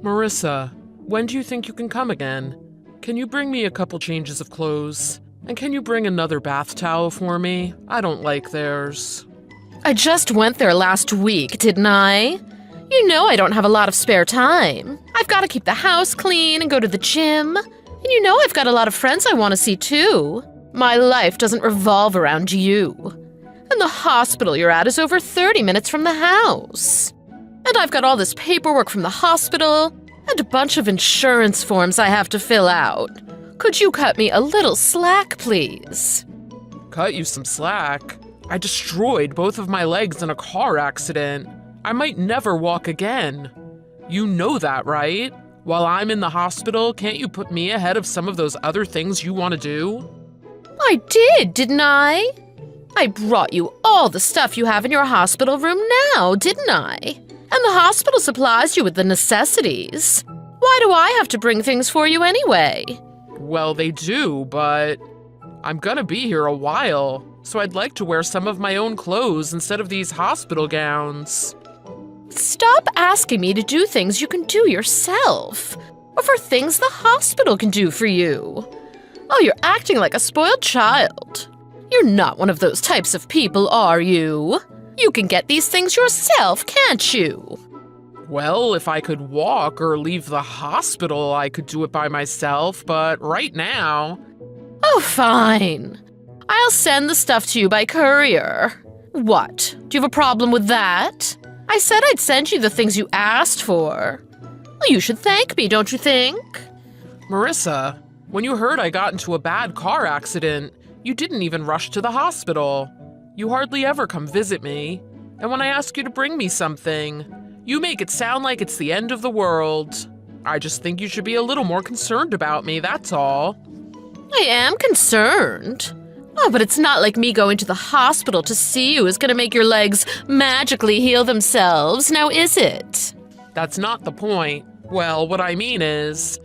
Marissa, when do you think you can come again? Can you bring me a couple changes of clothes? And can you bring another bath towel for me? I don't like theirs. I just went there last week, didn't I? You know I don't have a lot of spare time. I've got to keep the house clean and go to the gym. And you know I've got a lot of friends I want to see too. My life doesn't revolve around you. And the hospital you're at is over 30 minutes from the house. And I've got all this paperwork from the hospital and a bunch of insurance forms I have to fill out. Could you cut me a little slack, please? Cut you some slack? I destroyed both of my legs in a car accident. I might never walk again. You know that, right? While I'm in the hospital, can't you put me ahead of some of those other things you want to do? I did, didn't I? I brought you all the stuff you have in your hospital room now, didn't I? And the hospital supplies you with the necessities. Why do I have to bring things for you anyway? Well, they do, but I'm gonna be here a while, so I'd like to wear some of my own clothes instead of these hospital gowns. Stop asking me to do things you can do yourself, or for things the hospital can do for you. Oh, you're acting like a spoiled child. You're not one of those types of people, are you? You can get these things yourself, can't you? Well, if I could walk or leave the hospital, I could do it by myself, but right now… Oh, fine. I'll send the stuff to you by courier. What? Do you have a problem with that? I said I'd send you the things you asked for. Well, you should thank me, don't you think? Marissa, when you heard I got into a bad car accident, you didn't even rush to the hospital. You hardly ever come visit me. And when I ask you to bring me something, you make it sound like it's the end of the world. I just think you should be a little more concerned about me, that's all. I am concerned. Oh, but it's not like me going to the hospital to see you is going to make your legs magically heal themselves, now is it? That's not the point. Well, what I mean is,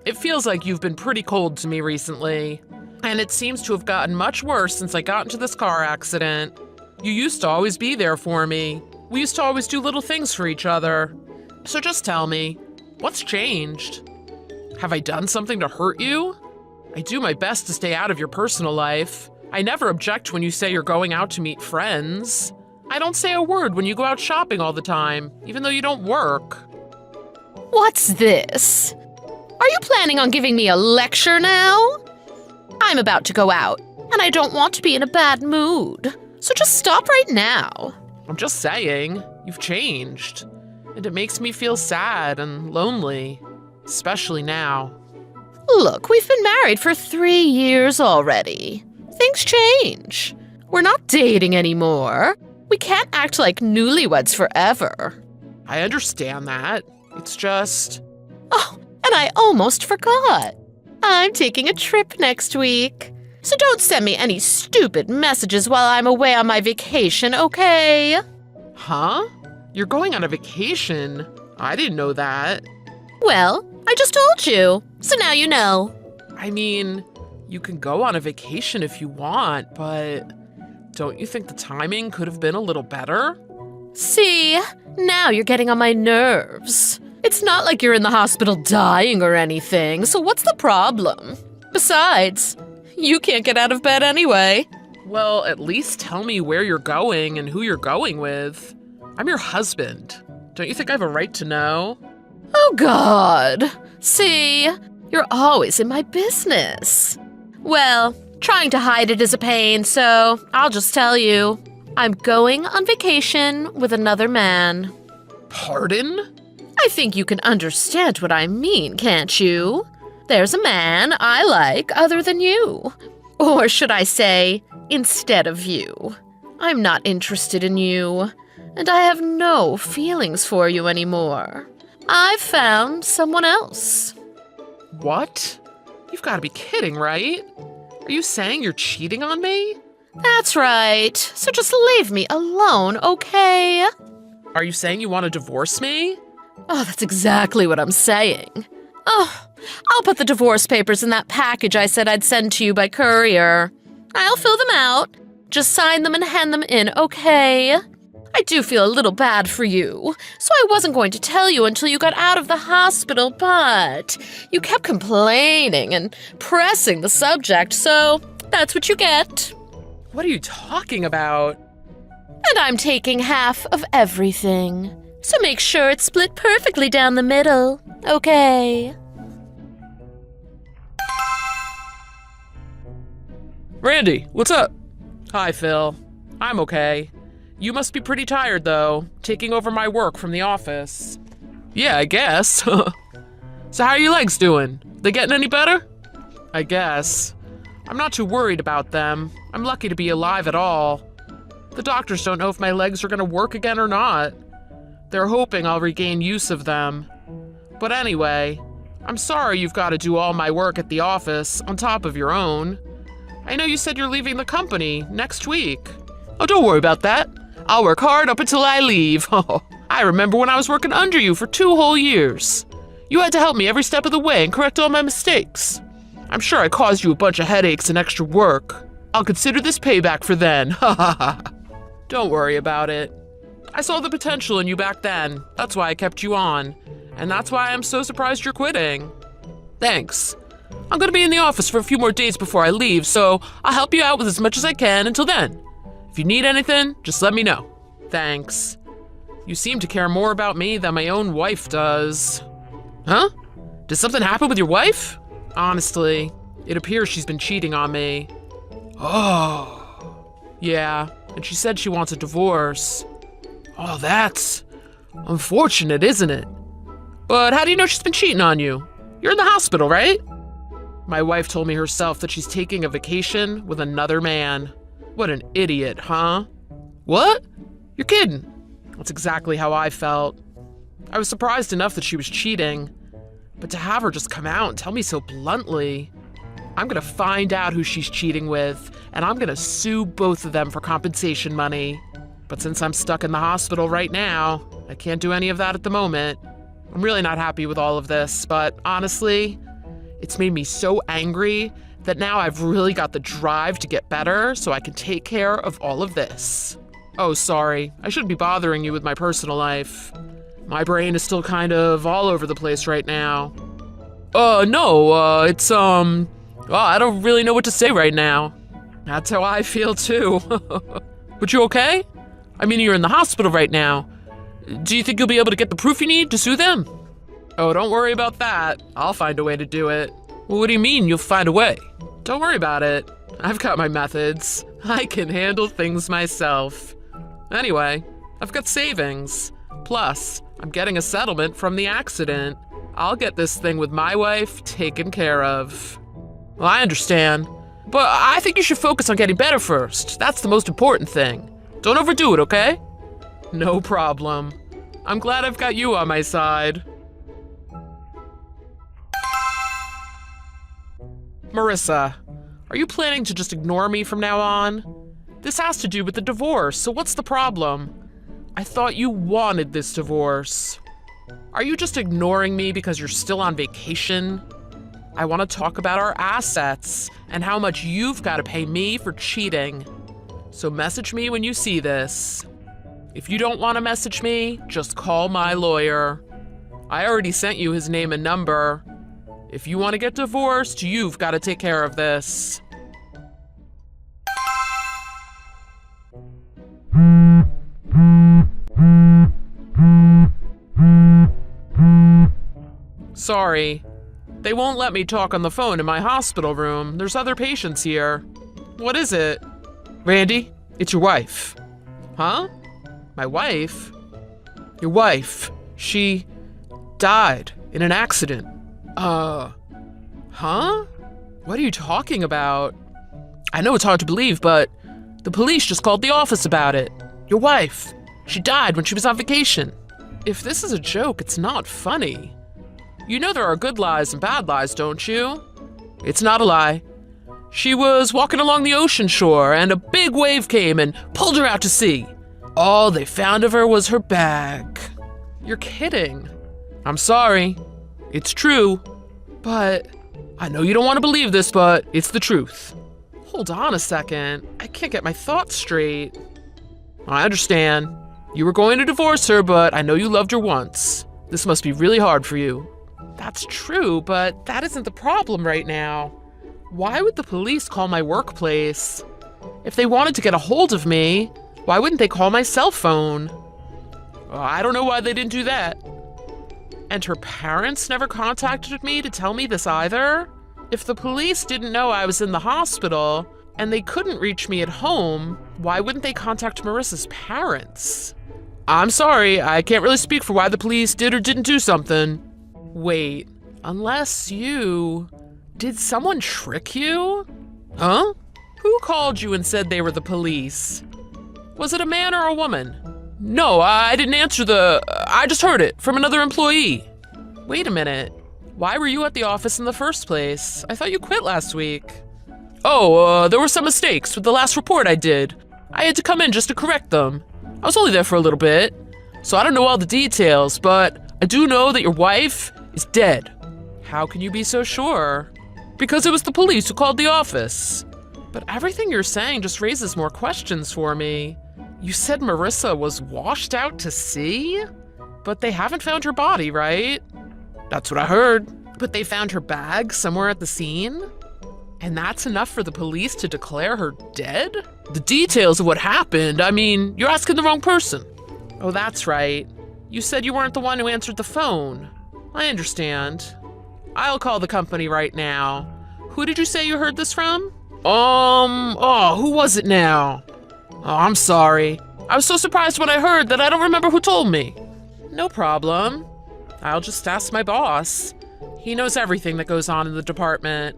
it feels like you've been pretty cold to me recently, and it seems to have gotten much worse since I got into this car accident. You used to always be there for me. We used to always do little things for each other. So just tell me, what's changed? Have I done something to hurt you? I do my best to stay out of your personal life. I never object when you say you're going out to meet friends. I don't say a word when you go out shopping all the time, even though you don't work. What's this? Are you planning on giving me a lecture now? I'm about to go out, and I don't want to be in a bad mood. So just stop right now. I'm just saying, you've changed. And it makes me feel sad and lonely, especially now. Look, we've been married for 3 years already. Things change. We're not dating anymore. We can't act like newlyweds forever. I understand that. It's just… Oh, and I almost forgot. I'm taking a trip next week. So don't send me any stupid messages while I'm away on my vacation, okay? Huh? You're going on a vacation? I didn't know that. Well, I just told you, so now you know. I mean, you can go on a vacation if you want, but don't you think the timing could have been a little better? See, now you're getting on my nerves. It's not like you're in the hospital dying or anything, so what's the problem? Besides, you can't get out of bed anyway. Well, at least tell me where you're going and who you're going with. I'm your husband. Don't you think I have a right to know? Oh, God. See, you're always in my business. Well, trying to hide it is a pain, so I'll just tell you. I'm going on vacation with another man. Pardon? I think you can understand what I mean, can't you? There's a man I like other than you. Or should I say, instead of you. I'm not interested in you, and I have no feelings for you anymore. I've found someone else. What? You've got to be kidding, right? Are you saying you're cheating on me? That's right. So just leave me alone, okay? Are you saying you want to divorce me? Oh, that's exactly what I'm saying. Oh, I'll put the divorce papers in that package I said I'd send to you by courier. I'll fill them out. Just sign them and hand them in, okay? I do feel a little bad for you, so I wasn't going to tell you until you got out of the hospital, but you kept complaining and pressing the subject, so that's what you get. What are you talking about? And I'm taking half of everything, so make sure it's split perfectly down the middle, okay? Randy, what's up? Hi, Phil. I'm okay. You must be pretty tired, though, taking over my work from the office. Yeah, I guess. So how are your legs doing? They getting any better? I guess. I'm not too worried about them. I'm lucky to be alive at all. The doctors don't know if my legs are gonna work again or not. They're hoping I'll regain use of them. But anyway, I'm sorry you've got to do all my work at the office on top of your own. I know you said you're leaving the company next week. Oh, don't worry about that. I'll work hard up until I leave. Oh, I remember when I was working under you for 2 whole years. You had to help me every step of the way and correct all my mistakes. I'm sure I caused you a bunch of headaches and extra work. I'll consider this payback for then. Ha ha ha. Don't worry about it. I saw the potential in you back then. That's why I kept you on. And that's why I'm so surprised you're quitting. Thanks. I'm gonna be in the office for a few more days before I leave, so I'll help you out with as much as I can until then. If you need anything, just let me know. Thanks. You seem to care more about me than my own wife does. Huh? Did something happen with your wife? Honestly, it appears she's been cheating on me. Oh. Yeah, and she said she wants a divorce. Oh, that's unfortunate, isn't it? But how do you know she's been cheating on you? You're in the hospital, right? My wife told me herself that she's taking a vacation with another man. What an idiot, huh? What? You're kidding. That's exactly how I felt. I was surprised enough that she was cheating, but to have her just come out and tell me so bluntly, I'm gonna find out who she's cheating with, and I'm gonna sue both of them for compensation money. But since I'm stuck in the hospital right now, I can't do any of that at the moment. I'm really not happy with all of this, but honestly, it's made me so angry that now I've really got the drive to get better so I can take care of all of this. Oh, sorry. I shouldn't be bothering you with my personal life. My brain is still kind of all over the place right now. No, it's, well, I don't really know what to say right now. That's how I feel too. But you okay? I mean, you're in the hospital right now. Do you think you'll be able to get the proof you need to sue them? Oh, don't worry about that. I'll find a way to do it. Well, what do you mean you'll find a way? Don't worry about it. I've got my methods. I can handle things myself. Anyway, I've got savings. Plus, I'm getting a settlement from the accident. I'll get this thing with my wife taken care of. Well, I understand. But I think you should focus on getting better first. That's the most important thing. Don't overdo it, okay? No problem. I'm glad I've got you on my side. Marissa, are you planning to just ignore me from now on? This has to do with the divorce, so what's the problem? I thought you wanted this divorce. Are you just ignoring me because you're still on vacation? I want to talk about our assets and how much you've got to pay me for cheating. So message me when you see this. If you don't want to message me, just call my lawyer. I already sent you his name and number. If you want to get divorced, you've got to take care of this. Sorry. They won't let me talk on the phone in my hospital room. There's other patients here. What is it? Randy, it's your wife. Huh? My wife? Your wife. She died in an accident. Huh? What are you talking about? I know it's hard to believe, but the police just called the office about it. Your wife. She died when she was on vacation. If this is a joke, it's not funny. You know there are good lies and bad lies, don't you? It's not a lie. She was walking along the ocean shore and a big wave came and pulled her out to sea. All they found of her was her bag. You're kidding. I'm sorry. It's true. But I know you don't want to believe this, but it's the truth. Hold on a second. I can't get my thoughts straight. I understand. You were going to divorce her, but I know you loved her once. This must be really hard for you. That's true, but that isn't the problem right now. Why would the police call my workplace? If they wanted to get a hold of me, why wouldn't they call my cell phone? I don't know why they didn't do that. And her parents never contacted me to tell me this either? If the police didn't know I was in the hospital and they couldn't reach me at home, why wouldn't they contact Marissa's parents? I'm sorry, I can't really speak for why the police did or didn't do something. Wait, unless you... Did someone trick you? Huh? Who called you and said they were the police? Was it a man or a woman? No, I didn't answer I just heard it from another employee. Wait a minute. Why were you at the office in the first place? I thought you quit last week. Oh, there were some mistakes with the last report I did. I had to come in just to correct them. I was only there for a little bit, so I don't know all the details, but I do know that your wife is dead. How can you be so sure? Because it was the police who called the office. But everything you're saying just raises more questions for me. You said Marissa was washed out to sea? But they haven't found her body, right? That's what I heard. But they found her bag somewhere at the scene? And that's enough for the police to declare her dead? The details of what happened, I mean, you're asking the wrong person. Oh, that's right. You said you weren't the one who answered the phone. I understand. I'll call the company right now. Who did you say you heard this from? Who was it now? Oh, I'm sorry. I was so surprised when I heard that I don't remember who told me. No problem. I'll just ask my boss. He knows everything that goes on in the department.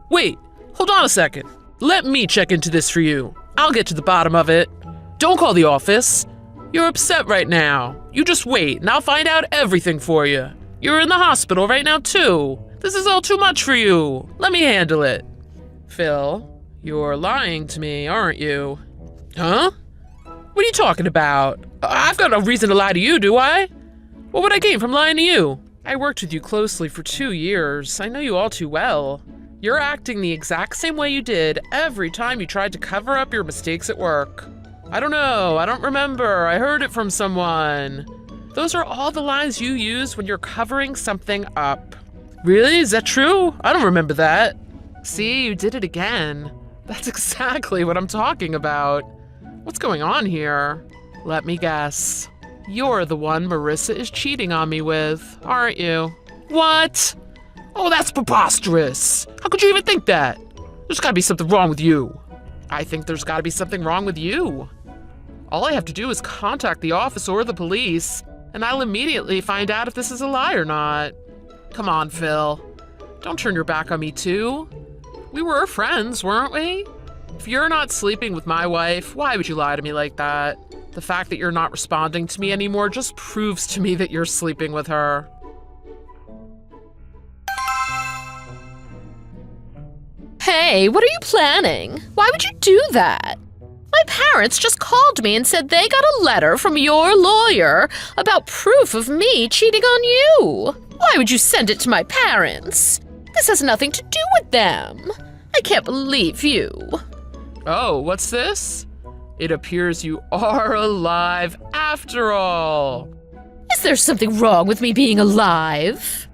Wait, hold on a second. Let me check into this for you. I'll get to the bottom of it. Don't call the office. You're upset right now. You just wait and I'll find out everything for you. You're in the hospital right now too. This is all too much for you. Let me handle it. Phil, you're lying to me, aren't you? Huh? What are you talking about? I've got no reason to lie to you, do I? What would I gain from lying to you? I worked with you closely for 2 years. I know you all too well. You're acting the exact same way you did every time you tried to cover up your mistakes at work. I don't know, I don't remember. I heard it from someone. Those are all the lines you use when you're covering something up. Really? Is that true? I don't remember that. See, you did it again. That's exactly what I'm talking about. What's going on here? Let me guess. You're the one Marissa is cheating on me with, aren't you? What? Oh, that's preposterous. How could you even think that? There's gotta be something wrong with you. I think there's gotta be something wrong with you. All I have to do is contact the office or the police, and I'll immediately find out if this is a lie or not. Come on, Phil. Don't turn your back on me too. We were friends, weren't we? If you're not sleeping with my wife, why would you lie to me like that? The fact that you're not responding to me anymore just proves to me that you're sleeping with her. Hey, what are you planning? Why would you do that? My parents just called me and said they got a letter from your lawyer about proof of me cheating on you. Why would you send it to my parents? This has nothing to do with them. I can't believe you. Oh, what's this? It appears you are alive after all. Is there something wrong with me being alive?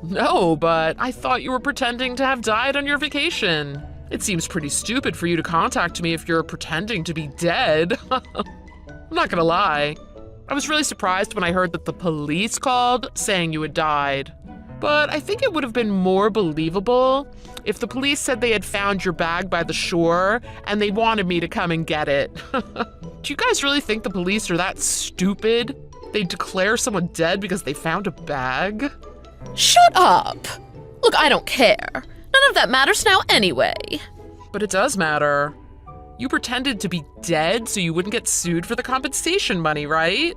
No, but I thought you were pretending to have died on your vacation. It seems pretty stupid for you to contact me if you're pretending to be dead. I'm not gonna lie. I was really surprised when I heard that the police called saying you had died. But I think it would have been more believable if the police said they had found your bag by the shore and they wanted me to come and get it. Do you guys really think the police are that stupid? They'd declare someone dead because they found a bag? Shut up! Look, I don't care. None of that matters now anyway. But it does matter. You pretended to be dead so you wouldn't get sued for the compensation money, right?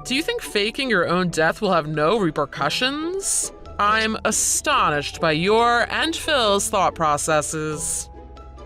Do you think faking your own death will have no repercussions? I'm astonished by your and Phil's thought processes.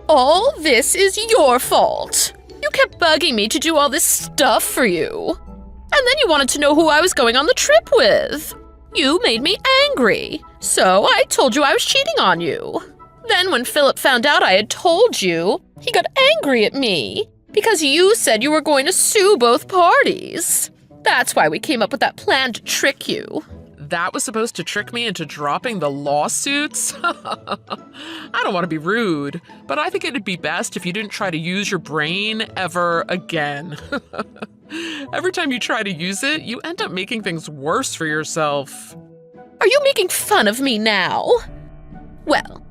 All this is your fault. You kept bugging me to do all this stuff for you. And then you wanted to know who I was going on the trip with. You made me angry, so I told you I was cheating on you. Then when Philip found out I had told you, he got angry at me Because you said you were going to sue both parties. That's why we came up with that plan to trick you. That was supposed to trick me into dropping the lawsuits? I don't want to be rude, but I think it'd be best if you didn't try to use your brain ever again. Every time you try to use it, you end up making things worse for yourself. Are you making fun of me now? Well,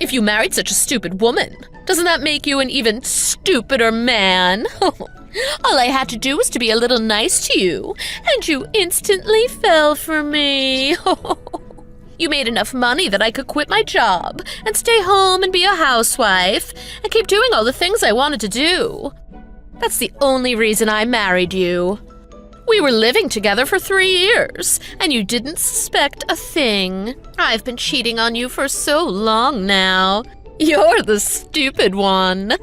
if you married such a stupid woman, doesn't that make you an even stupider man? All I had to do was to be a little nice to you, and you instantly fell for me. You made enough money that I could quit my job and stay home and be a housewife and keep doing all the things I wanted to do. That's the only reason I married you. We were living together for 3 years, and you didn't suspect a thing. I've been cheating on you for so long now. You're the stupid one.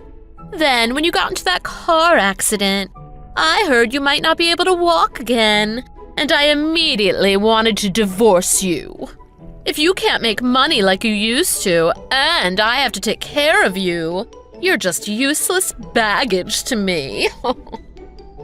Then, when you got into that car accident, I heard you might not be able to walk again, and I immediately wanted to divorce you. If you can't make money like you used to, and I have to take care of you, you're just useless baggage to me.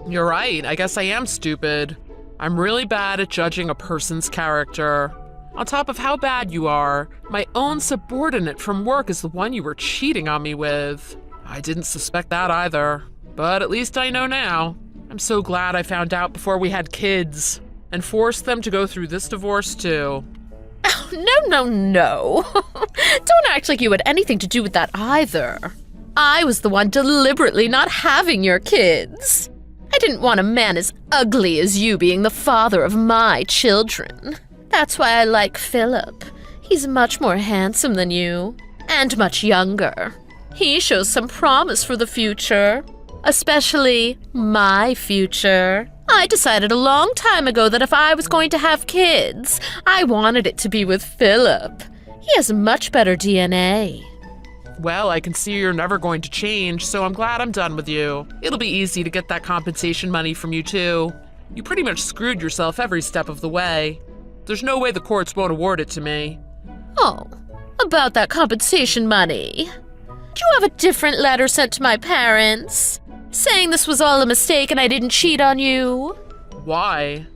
You're right, I guess I am stupid. I'm really bad at judging a person's character. On top of how bad you are, my own subordinate from work is the one you were cheating on me with. I didn't suspect that either, but at least I know now. I'm so glad I found out before we had kids and forced them to go through this divorce too. Oh, no. Don't act like you had anything to do with that either. I was the one deliberately not having your kids. I didn't want a man as ugly as you being the father of my children. That's why I like Philip. He's much more handsome than you, and much younger. He shows some promise for the future, especially my future. I decided a long time ago that if I was going to have kids, I wanted it to be with Philip. He has much better DNA. Well, I can see you're never going to change, so I'm glad I'm done with you. It'll be easy to get that compensation money from you too. You pretty much screwed yourself every step of the way. There's no way the courts won't award it to me. Oh, about that compensation money. Do you have a different letter sent to my parents, saying this was all a mistake and I didn't cheat on you? Why?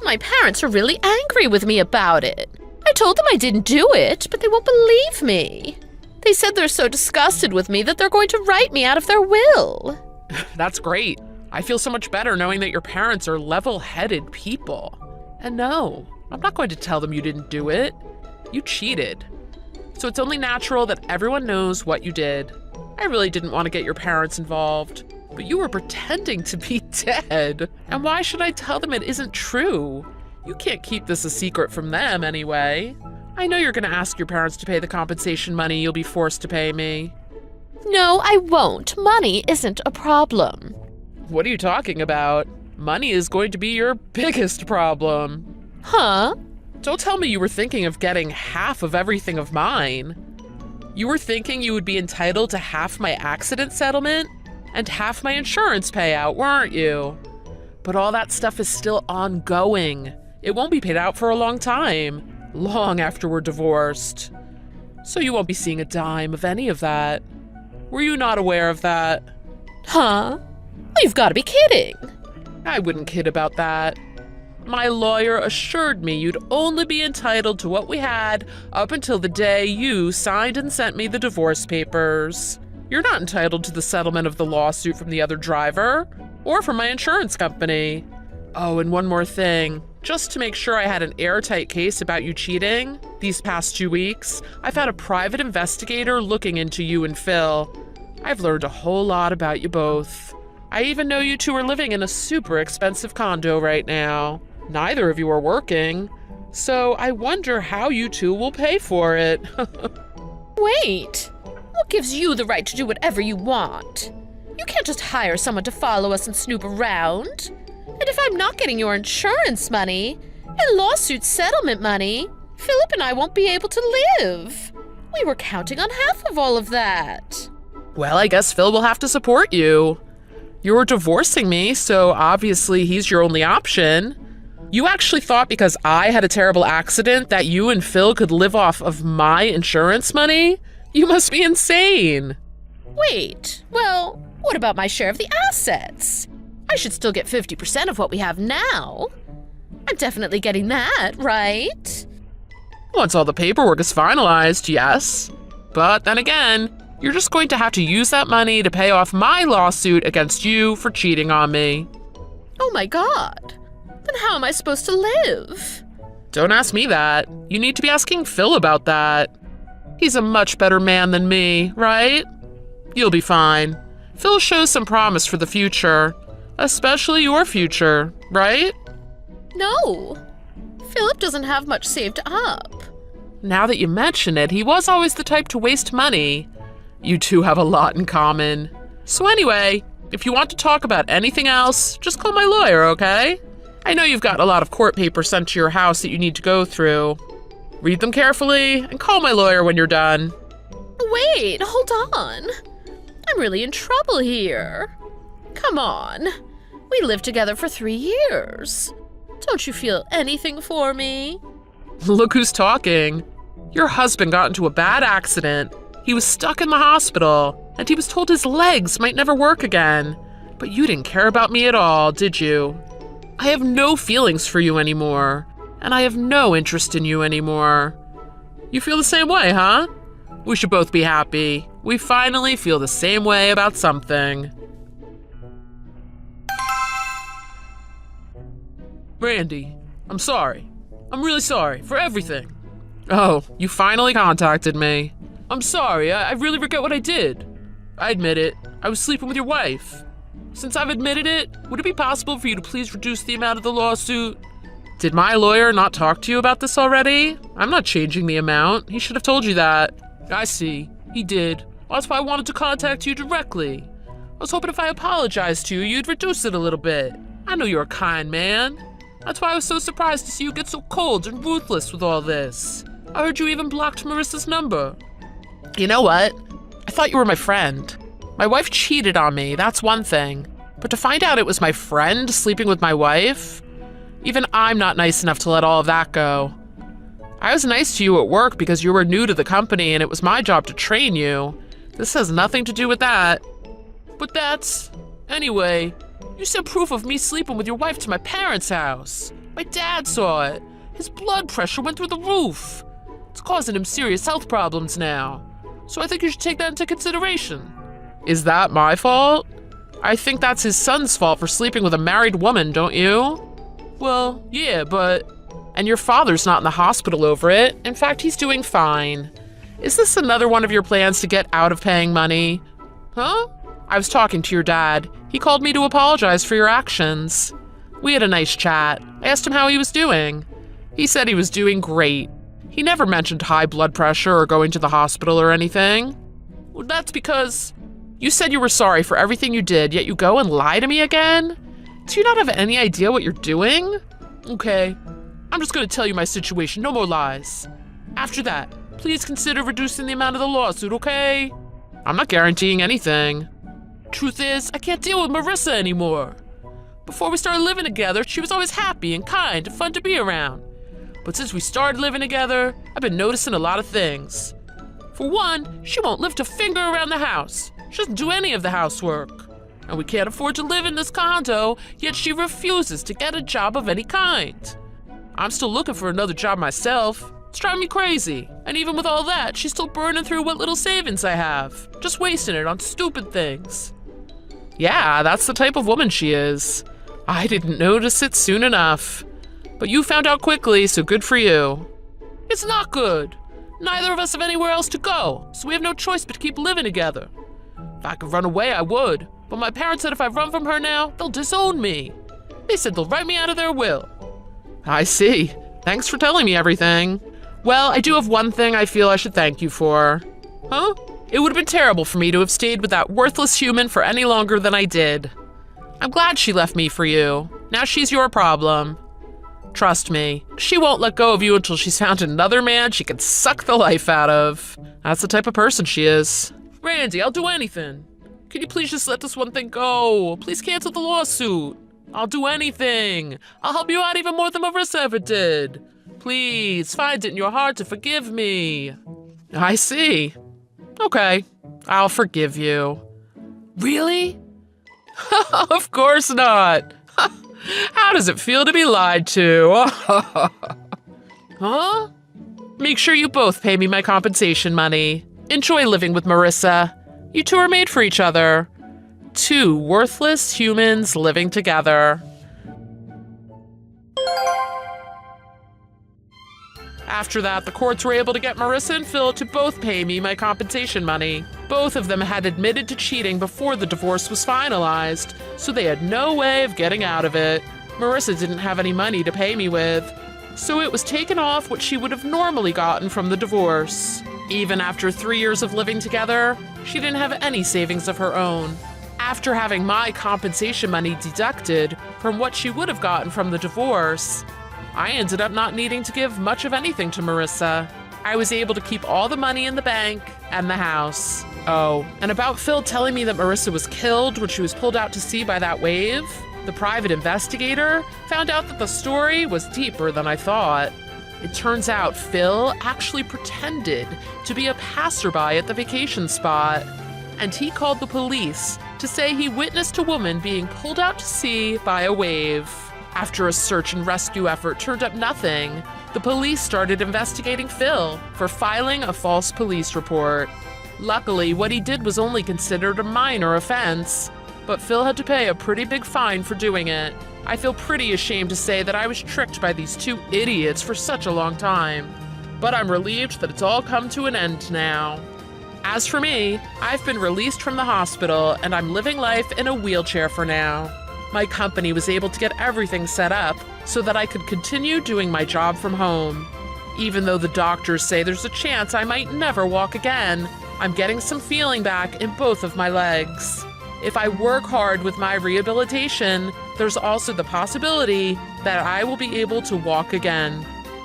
My parents are really angry with me about it. I told them I didn't do it, but they won't believe me. They said they're so disgusted with me that they're going to write me out of their will. That's great. I feel so much better knowing that your parents are level-headed people. And no, I'm not going to tell them you didn't do it. You cheated. So it's only natural that everyone knows what you did. I really didn't want to get your parents involved, but you were pretending to be dead. And why should I tell them it isn't true? You can't keep this a secret from them anyway. I know you're going to ask your parents to pay the compensation money you'll be forced to pay me. No, I won't. Money isn't a problem. What are you talking about? Money is going to be your biggest problem. Huh? Don't tell me you were thinking of getting half of everything of mine. You were thinking you would be entitled to half my accident settlement and half my insurance payout, weren't you? But all that stuff is still ongoing. It won't be paid out for a long time, long after we're divorced. So you won't be seeing a dime of any of that. Were you not aware of that? Huh? You've got to be kidding. I wouldn't kid about that. My lawyer assured me you'd only be entitled to what we had up until the day you signed and sent me the divorce papers. You're not entitled to the settlement of the lawsuit from the other driver or from my insurance company. Oh, and one more thing. Just to make sure I had an airtight case about you cheating, these past 2 weeks, I've had a private investigator looking into you and Phil. I've learned a whole lot about you both. I even know you two are living in a super expensive condo right now. Neither of you are working, so I wonder how you two will pay for it. Wait, what gives you the right to do whatever you want? You can't just hire someone to follow us and snoop around. And if I'm not getting your insurance money and lawsuit settlement money, Philip and I won't be able to live. We were counting on half of all of that. Well, I guess Phil will have to support you. You're divorcing me, so obviously he's your only option. You actually thought because I had a terrible accident that you and Phil could live off of my insurance money? You must be insane. Wait, well, What about my share of the assets? I should still get 50% of what we have now. I'm definitely getting that, right? Once all the paperwork is finalized, yes. But then again, you're just going to have to use that money to pay off my lawsuit against you for cheating on me. Oh my God. Then how am I supposed to live? Don't ask me that. You need to be asking Phil about that. He's a much better man than me, right? You'll be fine. Phil shows some promise for the future, especially your future, right? No. Philip doesn't have much saved up. Now that you mention it, he was always the type to waste money. You two have a lot in common. So anyway, if you want to talk about anything else, just call my lawyer, okay? I know you've got a lot of court papers sent to your house that you need to go through. Read them carefully and call my lawyer when you're done. Wait, hold on. I'm really in trouble here. Come on. We lived together for 3 years. Don't you feel anything for me? Look who's talking. Your husband got into a bad accident. He was stuck in the hospital, and he was told his legs might never work again. But you didn't care about me at all, did you? I have no feelings for you anymore, and I have no interest in you anymore. You feel the same way, huh? We should both be happy. We finally feel the same way about something. Randy, I'm sorry. I'm really sorry for everything. Oh, you finally contacted me. I'm sorry, I really regret what I did. I admit it, I was sleeping with your wife. Since I've admitted it, would it be possible for you to please reduce the amount of the lawsuit? Did my lawyer not talk to you about this already? I'm not changing the amount. He should have told you that. I see. He did. Well, that's why I wanted to contact you directly. I was hoping if I apologized to you, you'd reduce it a little bit. I know you're a kind man. That's why I was so surprised to see you get so cold and ruthless with all this. I heard you even blocked Marissa's number. You know what? I thought you were my friend. My wife cheated on me, that's one thing. But to find out it was my friend sleeping with my wife? Even I'm not nice enough to let all of that go. I was nice to you at work because you were new to the company and it was my job to train you. This has nothing to do with that. But that's... Anyway, you sent proof of me sleeping with your wife to my parents' house. My dad saw it. His blood pressure went through the roof. It's causing him serious health problems now. So I think you should take that into consideration. Is that my fault? I think that's his son's fault for sleeping with a married woman, don't you? Well, yeah, but... And your father's not in the hospital over it. In fact, he's doing fine. Is this another one of your plans to get out of paying money? Huh? I was talking to your dad. He called me to apologize for your actions. We had a nice chat. I asked him how he was doing. He said he was doing great. He never mentioned high blood pressure or going to the hospital or anything. Well, that's because you said you were sorry for everything you did, yet you go and lie to me again? Do you not have any idea what you're doing? Okay, I'm just gonna tell you my situation, no more lies. After that, please consider reducing the amount of the lawsuit, okay? I'm not guaranteeing anything. Truth is, I can't deal with Marissa anymore. Before we started living together, she was always happy and kind and fun to be around. But since we started living together, I've been noticing a lot of things. For one, she won't lift a finger around the house. She doesn't do any of the housework. And we can't afford to live in this condo, yet she refuses to get a job of any kind. I'm still looking for another job myself. It's driving me crazy. And even with all that, she's still burning through what little savings I have, just wasting it on stupid things. Yeah, that's the type of woman she is. I didn't notice it soon enough. But you found out quickly, so good for you. It's not good. Neither of us have anywhere else to go, so we have no choice but to keep living together. If I could run away, I would. But my parents said if I run from her now, they'll disown me. They said they'll write me out of their will. I see. Thanks for telling me everything. Well, I do have one thing I feel I should thank you for. Huh? It would have been terrible for me to have stayed with that worthless human for any longer than I did. I'm glad she left me for you. Now she's your problem. Trust me, she won't let go of you until she's found another man she can suck the life out of. That's the type of person she is. Randy, I'll do anything. Can you please just let this one thing go? Please cancel the lawsuit. I'll do anything. I'll help you out even more than Marissa ever did. Please, find it in your heart to forgive me. I see. Okay, I'll forgive you. Really? Of course not. How does it feel to be lied to? Huh? Make sure you both pay me my compensation money. Enjoy living with Marissa. You two are made for each other. Two worthless humans living together. After that, the courts were able to get Marissa and Phil to both pay me my compensation money. Both of them had admitted to cheating before the divorce was finalized, so they had no way of getting out of it. Marissa didn't have any money to pay me with, so it was taken off what she would have normally gotten from the divorce. Even after 3 years of living together, she didn't have any savings of her own. After having my compensation money deducted from what she would have gotten from the divorce, I ended up not needing to give much of anything to Marissa. I was able to keep all the money in the bank and the house. Oh, and about Phil telling me that Marissa was killed when she was pulled out to sea by that wave, the private investigator found out that the story was deeper than I thought. It turns out Phil actually pretended to be a passerby at the vacation spot, and he called the police to say he witnessed a woman being pulled out to sea by a wave. After a search and rescue effort turned up nothing, the police started investigating Phil for filing a false police report. Luckily, what he did was only considered a minor offense, but Phil had to pay a pretty big fine for doing it. I feel pretty ashamed to say that I was tricked by these two idiots for such a long time, but I'm relieved that it's all come to an end now. As for me, I've been released from the hospital and I'm living life in a wheelchair for now. My company was able to get everything set up so that I could continue doing my job from home. Even though the doctors say there's a chance I might never walk again, I'm getting some feeling back in both of my legs. If I work hard with my rehabilitation, there's also the possibility that I will be able to walk again.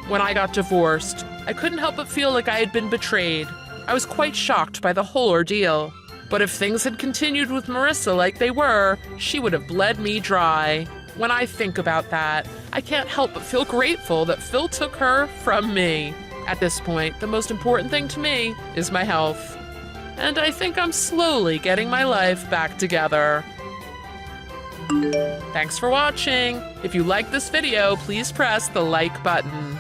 When I got divorced, I couldn't help but feel like I had been betrayed. I was quite shocked by the whole ordeal. But if things had continued with Marissa like they were, she would have bled me dry. When I think about that, I can't help but feel grateful that Phil took her from me. At this point, the most important thing to me is my health. And I think I'm slowly getting my life back together. Thanks for watching. If you like this video, please press the like button.